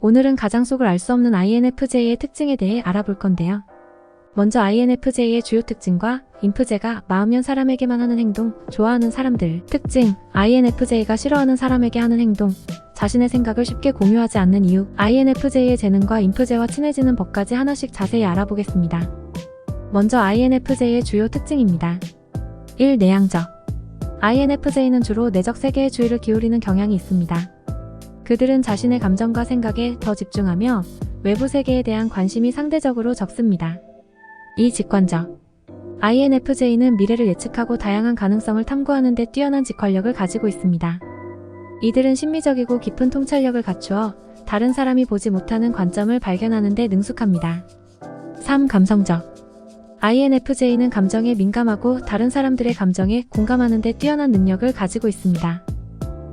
오늘은 가장 속을 알 수 없는 INFJ의 특징에 대해 알아볼 건데요. 먼저 INFJ의 주요 특징과 INFJ가 마음연 사람에게만 하는 행동, 좋아하는 사람들, 특징, INFJ가 싫어하는 사람에게 하는 행동, 자신의 생각을 쉽게 공유하지 않는 이유, INFJ의 재능과 INFJ와 친해지는 법까지 하나씩 자세히 알아보겠습니다. 먼저 INFJ의 주요 특징입니다. 1. 내향적. INFJ는 주로 내적 세계에 주의를 기울이는 경향이 있습니다. 그들은 자신의 감정과 생각에 더 집중하며 외부 세계에 대한 관심이 상대적으로 적습니다. 2. 직관적. INFJ는 미래를 예측하고 다양한 가능성을 탐구하는 데 뛰어난 직관력을 가지고 있습니다. 이들은 심미적이고 깊은 통찰력을 갖추어 다른 사람이 보지 못하는 관점을 발견하는 데 능숙합니다. 3. 감성적. INFJ는 감정에 민감하고 다른 사람들의 감정에 공감하는 데 뛰어난 능력을 가지고 있습니다.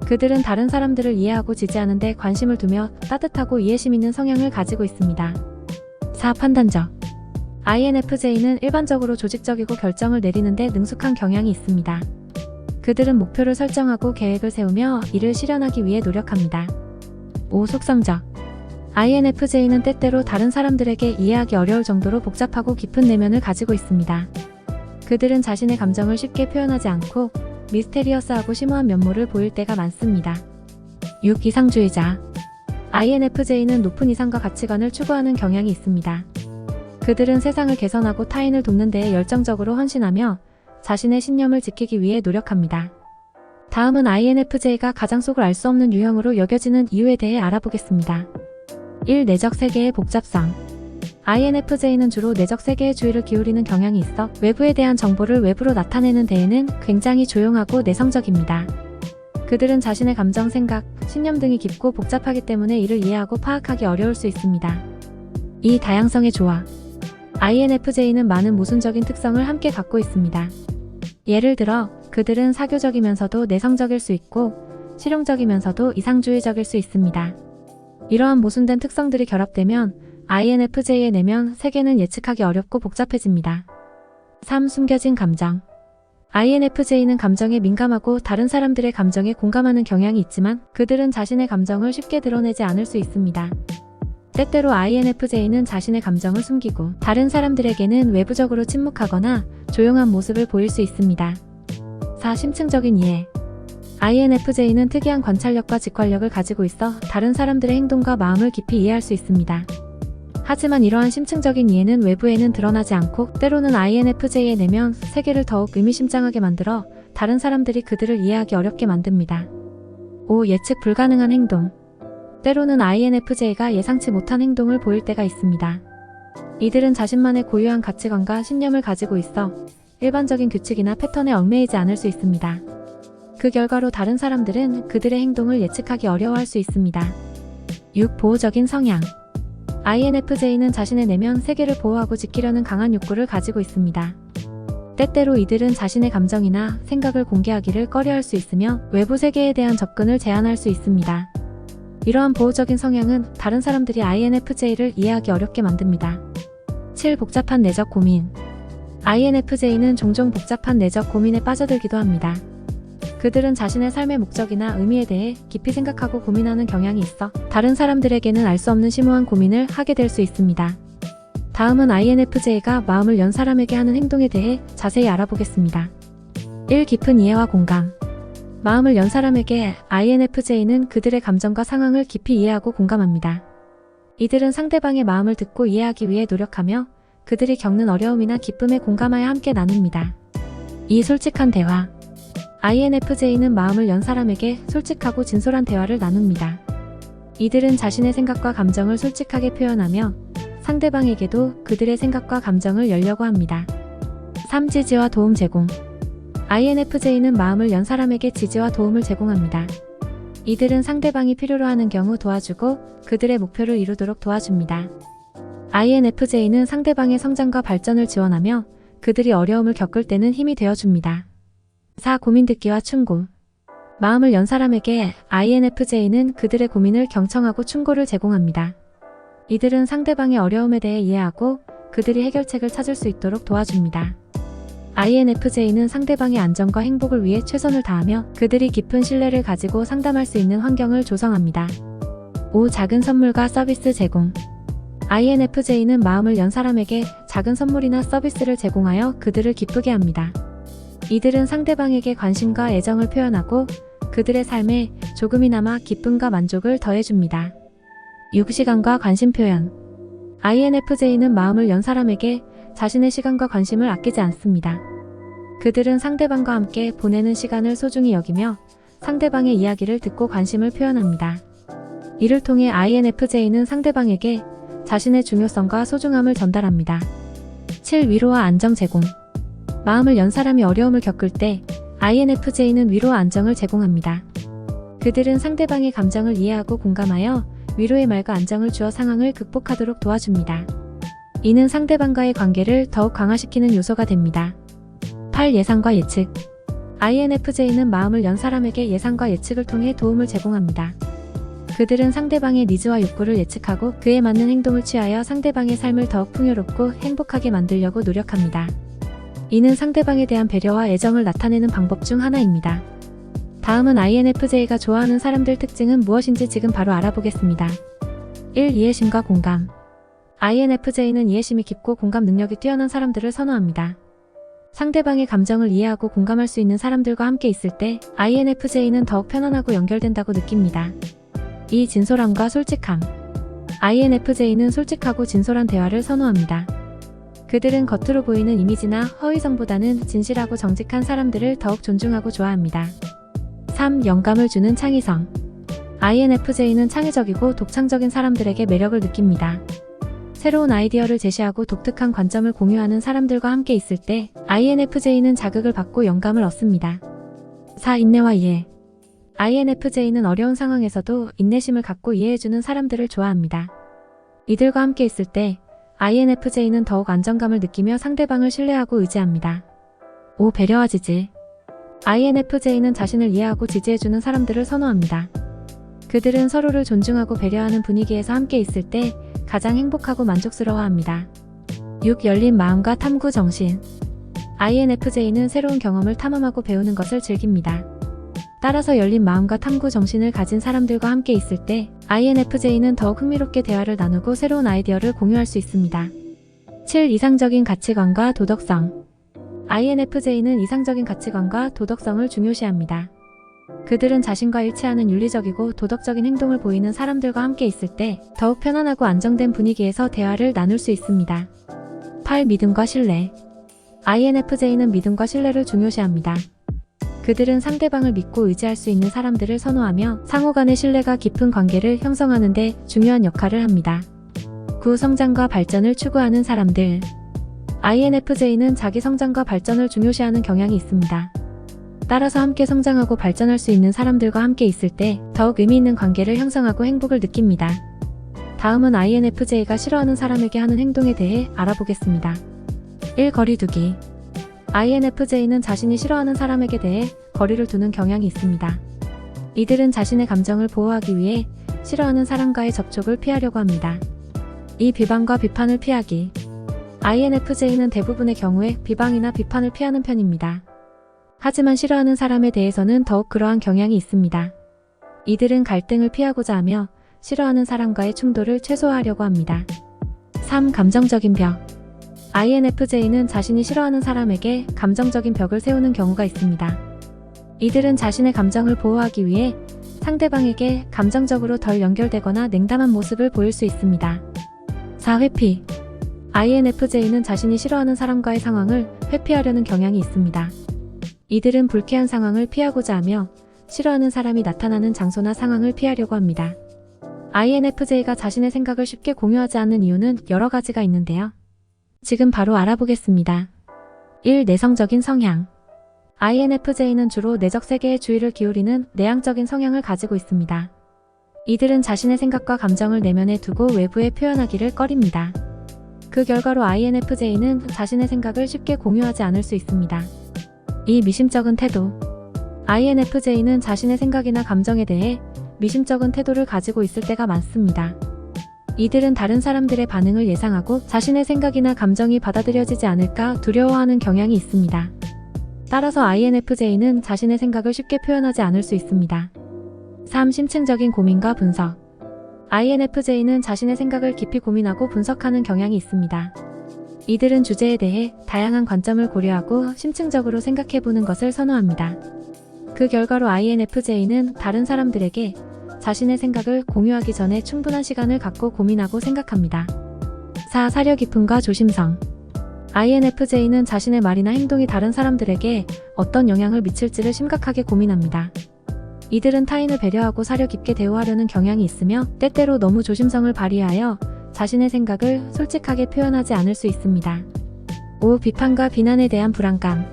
그들은 다른 사람들을 이해하고 지지하는 데 관심을 두며 따뜻하고 이해심 있는 성향을 가지고 있습니다. 4. 판단적. INFJ는 일반적으로 조직적이고 결정을 내리는 데 능숙한 경향이 있습니다. 그들은 목표를 설정하고 계획을 세우며 이를 실현하기 위해 노력합니다. 5. 속성적. INFJ는 때때로 다른 사람들에게 이해하기 어려울 정도로 복잡하고 깊은 내면을 가지고 있습니다. 그들은 자신의 감정을 쉽게 표현하지 않고 미스테리어스하고 심오한 면모를 보일 때가 많습니다. 6. 이상주의자. INFJ는 높은 이상과 가치관을 추구하는 경향이 있습니다. 그들은 세상을 개선하고 타인을 돕는 데에 열정적으로 헌신하며 자신의 신념을 지키기 위해 노력합니다. 다음은 INFJ가 가장 속을 알 수 없는 유형으로 여겨지는 이유에 대해 알아보겠습니다. 1. 내적 세계의 복잡성. INFJ는 주로 내적 세계에 주의를 기울이는 경향이 있어 외부에 대한 정보를 외부로 나타내는 데에는 굉장히 조용하고 내성적입니다. 그들은 자신의 감정, 생각, 신념 등이 깊고 복잡하기 때문에 이를 이해하고 파악하기 어려울 수 있습니다. 2. 다양성의 조화. INFJ는 많은 모순적인 특성을 함께 갖고 있습니다. 예를 들어 그들은 사교적이면서도 내성적일 수 있고 실용적이면서도 이상주의적일 수 있습니다. 이러한 모순된 특성들이 결합되면 INFJ의 내면 세계는 예측하기 어렵고 복잡해집니다. 3. 숨겨진 감정. INFJ는 감정에 민감하고 다른 사람들의 감정에 공감하는 경향이 있지만 그들은 자신의 감정을 쉽게 드러내지 않을 수 있습니다. 때때로 INFJ는 자신의 감정을 숨기고 다른 사람들에게는 외부적으로 침묵하거나 조용한 모습을 보일 수 있습니다. 4. 심층적인 이해. INFJ는 특이한 관찰력과 직관력을 가지고 있어 다른 사람들의 행동과 마음을 깊이 이해할 수 있습니다. 하지만 이러한 심층적인 이해는 외부에는 드러나지 않고 때로는 INFJ의 내면 세계를 더욱 의미심장하게 만들어 다른 사람들이 그들을 이해하기 어렵게 만듭니다. 5. 예측 불가능한 행동. 때로는 INFJ가 예상치 못한 행동을 보일 때가 있습니다. 이들은 자신만의 고유한 가치관과 신념을 가지고 있어 일반적인 규칙이나 패턴에 얽매이지 않을 수 있습니다. 그 결과로 다른 사람들은 그들의 행동을 예측하기 어려워할 수 있습니다. 6. 보호적인 성향. INFJ는 자신의 내면 세계를 보호하고 지키려는 강한 욕구를 가지고 있습니다. 때때로 이들은 자신의 감정이나 생각을 공개하기를 꺼려할 수 있으며 외부 세계에 대한 접근을 제한할 수 있습니다. 이러한 보호적인 성향은 다른 사람들이 INFJ를 이해하기 어렵게 만듭니다. 7. 복잡한 내적 고민. INFJ는 종종 복잡한 내적 고민에 빠져들기도 합니다. 그들은 자신의 삶의 목적이나 의미에 대해 깊이 생각하고 고민하는 경향이 있어 다른 사람들에게는 알 수 없는 심오한 고민을 하게 될 수 있습니다. 다음은 INFJ가 마음을 연 사람에게 하는 행동에 대해 자세히 알아보겠습니다. 1. 깊은 이해와 공감. 마음을 연 사람에게 INFJ는 그들의 감정과 상황을 깊이 이해하고 공감합니다. 이들은 상대방의 마음을 듣고 이해하기 위해 노력하며 그들이 겪는 어려움이나 기쁨에 공감하여 함께 나눕니다. 2. 솔직한 대화. INFJ는 마음을 연 사람에게 솔직하고 진솔한 대화를 나눕니다. 이들은 자신의 생각과 감정을 솔직하게 표현하며 상대방에게도 그들의 생각과 감정을 열려고 합니다. 3. 지지와 도움 제공. INFJ는 마음을 연 사람에게 지지와 도움을 제공합니다. 이들은 상대방이 필요로 하는 경우 도와주고 그들의 목표를 이루도록 도와줍니다. INFJ는 상대방의 성장과 발전을 지원하며 그들이 어려움을 겪을 때는 힘이 되어줍니다. 4. 고민 듣기와 충고. 마음을 연 사람에게 INFJ는 그들의 고민을 경청하고 충고를 제공합니다. 이들은 상대방의 어려움에 대해 이해하고 그들이 해결책을 찾을 수 있도록 도와줍니다. INFJ는 상대방의 안전과 행복을 위해 최선을 다하며 그들이 깊은 신뢰를 가지고 상담할 수 있는 환경을 조성합니다. 5. 작은 선물과 서비스 제공. INFJ는 마음을 연 사람에게 작은 선물이나 서비스를 제공하여 그들을 기쁘게 합니다. 이들은 상대방에게 관심과 애정을 표현하고 그들의 삶에 조금이나마 기쁨과 만족을 더해줍니다. 6. 시간과 관심 표현. INFJ는 마음을 연 사람에게 자신의 시간과 관심을 아끼지 않습니다. 그들은 상대방과 함께 보내는 시간을 소중히 여기며 상대방의 이야기를 듣고 관심을 표현합니다. 이를 통해 INFJ는 상대방에게 자신의 중요성과 소중함을 전달합니다. 7. 위로와 안정 제공. 마음을 연 사람이 어려움을 겪을 때 INFJ는 위로와 안정을 제공합니다. 그들은 상대방의 감정을 이해하고 공감하여 위로의 말과 안정을 주어 상황을 극복하도록 도와줍니다. 이는 상대방과의 관계를 더욱 강화시키는 요소가 됩니다. 8. 예상과 예측. INFJ는 마음을 연 사람에게 예상과 예측을 통해 도움을 제공합니다. 그들은 상대방의 니즈와 욕구를 예측하고 그에 맞는 행동을 취하여 상대방의 삶을 더욱 풍요롭고 행복하게 만들려고 노력합니다. 이는 상대방에 대한 배려와 애정을 나타내는 방법 중 하나입니다. 다음은 INFJ가 좋아하는 사람들 특징은 무엇인지 지금 바로 알아보겠습니다. 1. 이해심과 공감. INFJ는 이해심이 깊고 공감 능력이 뛰어난 사람들을 선호합니다. 상대방의 감정을 이해하고 공감할 수 있는 사람들과 함께 있을 때 INFJ는 더욱 편안하고 연결된다고 느낍니다. 2. 진솔함과 솔직함. INFJ는 솔직하고 진솔한 대화를 선호합니다. 그들은 겉으로 보이는 이미지나 허위성보다는 진실하고 정직한 사람들을 더욱 존중하고 좋아합니다. 3. 영감을 주는 창의성. INFJ는 창의적이고 독창적인 사람들에게 매력을 느낍니다. 새로운 아이디어를 제시하고 독특한 관점을 공유하는 사람들과 함께 있을 때 INFJ는 자극을 받고 영감을 얻습니다. 4. 인내와 이해. INFJ는 어려운 상황에서도 인내심을 갖고 이해해주는 사람들을 좋아합니다. 이들과 함께 있을 때 INFJ는 더욱 안정감을 느끼며 상대방을 신뢰하고 의지합니다. 5. 배려와 지지. INFJ는 자신을 이해하고 지지해주는 사람들을 선호합니다. 그들은 서로를 존중하고 배려하는 분위기에서 함께 있을 때 가장 행복하고 만족스러워합니다. 6. 열린 마음과 탐구 정신. INFJ는 새로운 경험을 탐험하고 배우는 것을 즐깁니다. 따라서 열린 마음과 탐구 정신을 가진 사람들과 함께 있을 때 INFJ는 더욱 흥미롭게 대화를 나누고 새로운 아이디어를 공유할 수 있습니다. 7. 이상적인 가치관과 도덕성. INFJ는 이상적인 가치관과 도덕성을 중요시합니다. 그들은 자신과 일치하는 윤리적이고 도덕적인 행동을 보이는 사람들과 함께 있을 때 더욱 편안하고 안정된 분위기에서 대화를 나눌 수 있습니다. 8. 믿음과 신뢰. INFJ는 믿음과 신뢰를 중요시합니다. 그들은 상대방을 믿고 의지할 수 있는 사람들을 선호하며 상호 간의 신뢰가 깊은 관계를 형성하는 데 중요한 역할을 합니다. 9. 성장과 발전을 추구하는 사람들. INFJ는 자기 성장과 발전을 중요시하는 경향이 있습니다. 따라서 함께 성장하고 발전할 수 있는 사람들과 함께 있을 때 더욱 의미 있는 관계를 형성하고 행복을 느낍니다. 다음은 INFJ가 싫어하는 사람에게 하는 행동에 대해 알아보겠습니다. 1. 거리 두기. INFJ는 자신이 싫어하는 사람에게 대해 거리를 두는 경향이 있습니다. 이들은 자신의 감정을 보호하기 위해 싫어하는 사람과의 접촉을 피하려고 합니다. 2. 비방과 비판을 피하기. INFJ는 대부분의 경우에 비방이나 비판을 피하는 편입니다. 하지만 싫어하는 사람에 대해서는 더욱 그러한 경향이 있습니다. 이들은 갈등을 피하고자 하며 싫어하는 사람과의 충돌을 최소화하려고 합니다. 3. 감정적인 벽. INFJ는 자신이 싫어하는 사람에게 감정적인 벽을 세우는 경우가 있습니다. 이들은 자신의 감정을 보호하기 위해 상대방에게 감정적으로 덜 연결되거나 냉담한 모습을 보일 수 있습니다. 4. 회피. INFJ는 자신이 싫어하는 사람과의 상황을 회피하려는 경향이 있습니다. 이들은 불쾌한 상황을 피하고자 하며 싫어하는 사람이 나타나는 장소나 상황을 피하려고 합니다. INFJ가 자신의 생각을 쉽게 공유하지 않는 이유는 여러 가지가 있는데요. 지금 바로 알아보겠습니다. 1. 내성적인 성향. INFJ는 주로 내적 세계에 주의를 기울이는 내향적인 성향을 가지고 있습니다. 이들은 자신의 생각과 감정을 내면에 두고 외부에 표현하기를 꺼립니다. 그 결과로 INFJ는 자신의 생각을 쉽게 공유하지 않을 수 있습니다. 2. 미심쩍은 태도. INFJ는 자신의 생각이나 감정에 대해 미심쩍은 태도를 가지고 있을 때가 많습니다. 이들은 다른 사람들의 반응을 예상하고 자신의 생각이나 감정이 받아들여지지 않을까 두려워하는 경향이 있습니다. 따라서 INFJ는 자신의 생각을 쉽게 표현하지 않을 수 있습니다. 3. 심층적인 고민과 분석. INFJ는 자신의 생각을 깊이 고민하고 분석하는 경향이 있습니다. 이들은 주제에 대해 다양한 관점을 고려하고 심층적으로 생각해보는 것을 선호합니다. 그 결과로 INFJ는 다른 사람들에게 자신의 생각을 공유하기 전에 충분한 시간을 갖고 고민하고 생각합니다. 4. 사려 깊음과 조심성. INFJ는 자신의 말이나 행동이 다른 사람들에게 어떤 영향을 미칠지를 심각하게 고민합니다. 이들은 타인을 배려하고 사려 깊게 대우하려는 경향이 있으며 때때로 너무 조심성을 발휘하여 자신의 생각을 솔직하게 표현하지 않을 수 있습니다. 5. 비판과 비난에 대한 불안감.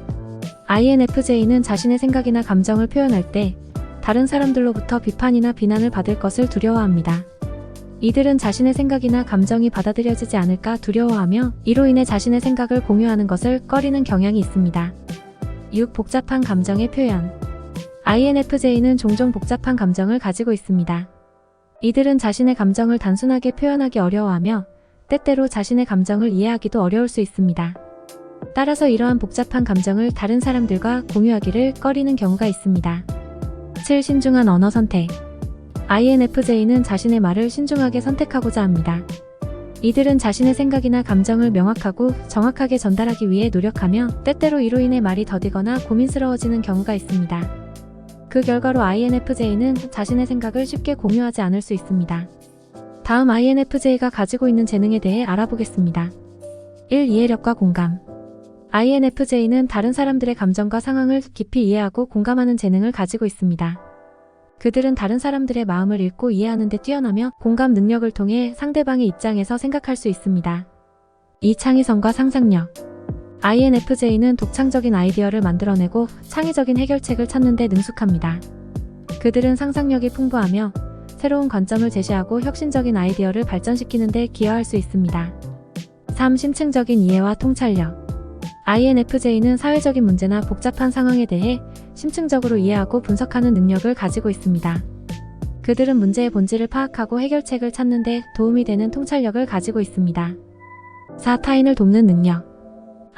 INFJ는 자신의 생각이나 감정을 표현할 때 다른 사람들로부터 비판이나 비난을 받을 것을 두려워합니다. 이들은 자신의 생각이나 감정이 받아들여지지 않을까 두려워하며 이로 인해 자신의 생각을 공유하는 것을 꺼리는 경향이 있습니다. 6. 복잡한 감정의 표현. INFJ는 종종 복잡한 감정을 가지고 있습니다. 이들은 자신의 감정을 단순하게 표현하기 어려워하며 때때로 자신의 감정을 이해하기도 어려울 수 있습니다. 따라서 이러한 복잡한 감정을 다른 사람들과 공유하기를 꺼리는 경우가 있습니다. 7. 신중한 언어 선택. INFJ는 자신의 말을 신중하게 선택하고자 합니다. 이들은 자신의 생각이나 감정을 명확하고 정확하게 전달하기 위해 노력하며 때때로 이로 인해 말이 더디거나 고민스러워지는 경우가 있습니다. 그 결과로 INFJ는 자신의 생각을 쉽게 공유하지 않을 수 있습니다. 다음 INFJ가 가지고 있는 재능에 대해 알아보겠습니다. 1. 이해력과 공감. INFJ는 다른 사람들의 감정과 상황을 깊이 이해하고 공감하는 재능을 가지고 있습니다. 그들은 다른 사람들의 마음을 읽고 이해하는 데 뛰어나며 공감 능력을 통해 상대방의 입장에서 생각할 수 있습니다. 2. 창의성과 상상력. INFJ는 독창적인 아이디어를 만들어내고 창의적인 해결책을 찾는 데 능숙합니다. 그들은 상상력이 풍부하며 새로운 관점을 제시하고 혁신적인 아이디어를 발전시키는 데 기여할 수 있습니다. 3. 심층적인 이해와 통찰력. INFJ는 사회적인 문제나 복잡한 상황에 대해 심층적으로 이해하고 분석하는 능력을 가지고 있습니다. 그들은 문제의 본질을 파악하고 해결책을 찾는 데 도움이 되는 통찰력을 가지고 있습니다. 4. 타인을 돕는 능력.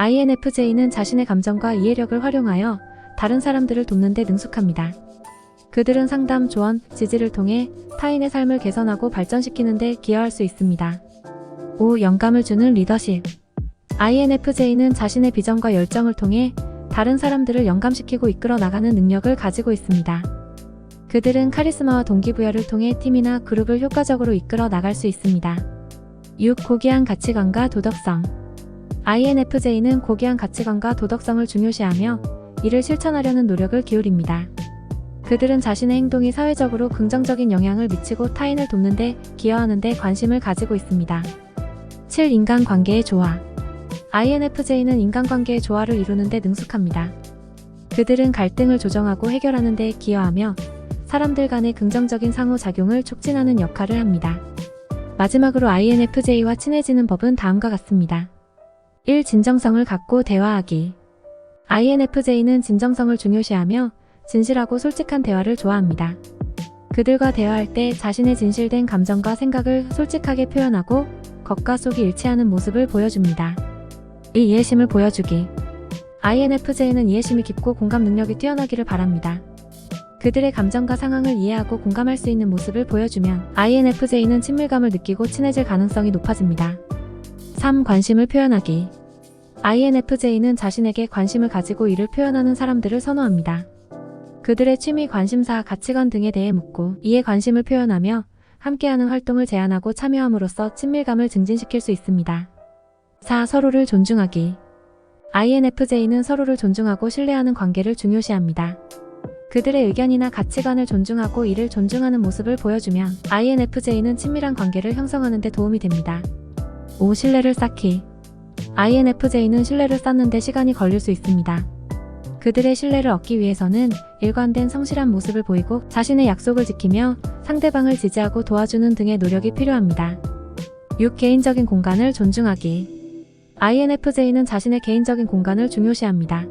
INFJ는 자신의 감정과 이해력을 활용하여 다른 사람들을 돕는 데 능숙합니다. 그들은 상담, 조언, 지지를 통해 타인의 삶을 개선하고 발전시키는 데 기여할 수 있습니다. 5. 영감을 주는 리더십. INFJ는 자신의 비전과 열정을 통해 다른 사람들을 영감시키고 이끌어 나가는 능력을 가지고 있습니다. 그들은 카리스마와 동기부여를 통해 팀이나 그룹을 효과적으로 이끌어 나갈 수 있습니다. 6. 고귀한 가치관과 도덕성. INFJ는 고귀한 가치관과 도덕성을 중요시하며 이를 실천하려는 노력을 기울입니다. 그들은 자신의 행동이 사회적으로 긍정적인 영향을 미치고 타인을 돕는 데 기여하는 데 관심을 가지고 있습니다. 7. 인간관계의 조화. INFJ는 인간관계의 조화를 이루는 데 능숙합니다. 그들은 갈등을 조정하고 해결하는 데 기여하며 사람들 간의 긍정적인 상호작용을 촉진하는 역할을 합니다. 마지막으로 INFJ와 친해지는 법은 다음과 같습니다. 1. 진정성을 갖고 대화하기. INFJ는 진정성을 중요시하며 진실하고 솔직한 대화를 좋아합니다. 그들과 대화할 때 자신의 진실된 감정과 생각을 솔직하게 표현하고 겉과 속이 일치하는 모습을 보여줍니다. 2. 이해심을 보여주기. INFJ는 이해심이 깊고 공감 능력이 뛰어나기를 바랍니다. 그들의 감정과 상황을 이해하고 공감할 수 있는 모습을 보여주면 INFJ는 친밀감을 느끼고 친해질 가능성이 높아집니다. 3. 관심을 표현하기. INFJ는 자신에게 관심을 가지고 이를 표현하는 사람들을 선호합니다. 그들의 취미, 관심사, 가치관 등에 대해 묻고 이에 관심을 표현하며 함께하는 활동을 제안하고 참여함으로써 친밀감을 증진시킬 수 있습니다. 4. 서로를 존중하기. INFJ는 서로를 존중하고 신뢰하는 관계를 중요시합니다. 그들의 의견이나 가치관을 존중하고 이를 존중하는 모습을 보여주면 INFJ는 친밀한 관계를 형성하는 데 도움이 됩니다. 5. 신뢰를 쌓기. INFJ는 신뢰를 쌓는 데 시간이 걸릴 수 있습니다. 그들의 신뢰를 얻기 위해서는 일관된 성실한 모습을 보이고 자신의 약속을 지키며 상대방을 지지하고 도와주는 등의 노력이 필요합니다. 6. 개인적인 공간을 존중하기. INFJ는 자신의 개인적인 공간을 중요시합니다.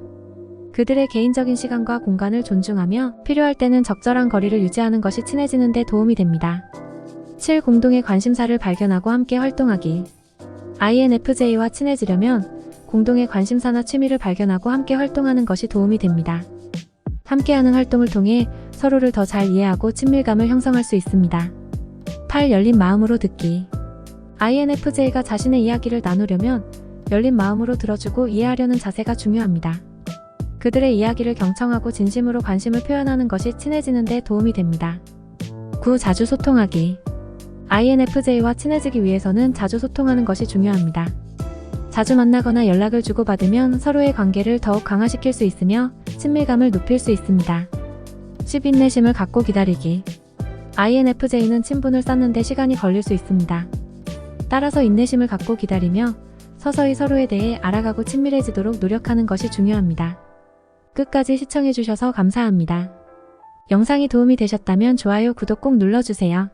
그들의 개인적인 시간과 공간을 존중하며 필요할 때는 적절한 거리를 유지하는 것이 친해지는 데 도움이 됩니다. 7. 공동의 관심사를 발견하고 함께 활동하기. INFJ와 친해지려면 공동의 관심사나 취미를 발견하고 함께 활동하는 것이 도움이 됩니다. 함께하는 활동을 통해 서로를 더 잘 이해하고 친밀감을 형성할 수 있습니다. 8. 열린 마음으로 듣기. INFJ가 자신의 이야기를 나누려면 열린 마음으로 들어주고 이해하려는 자세가 중요합니다. 그들의 이야기를 경청하고 진심으로 관심을 표현하는 것이 친해지는 데 도움이 됩니다. 9. 자주 소통하기. INFJ와 친해지기 위해서는 자주 소통하는 것이 중요합니다. 자주 만나거나 연락을 주고받으면 서로의 관계를 더욱 강화시킬 수 있으며 친밀감을 높일 수 있습니다. 10. 인내심을 갖고 기다리기. INFJ는 친분을 쌓는 데 시간이 걸릴 수 있습니다. 따라서 인내심을 갖고 기다리며 서서히 서로에 대해 알아가고 친밀해지도록 노력하는 것이 중요합니다. 끝까지 시청해주셔서 감사합니다. 영상이 도움이 되셨다면 좋아요, 구독 꼭 눌러주세요.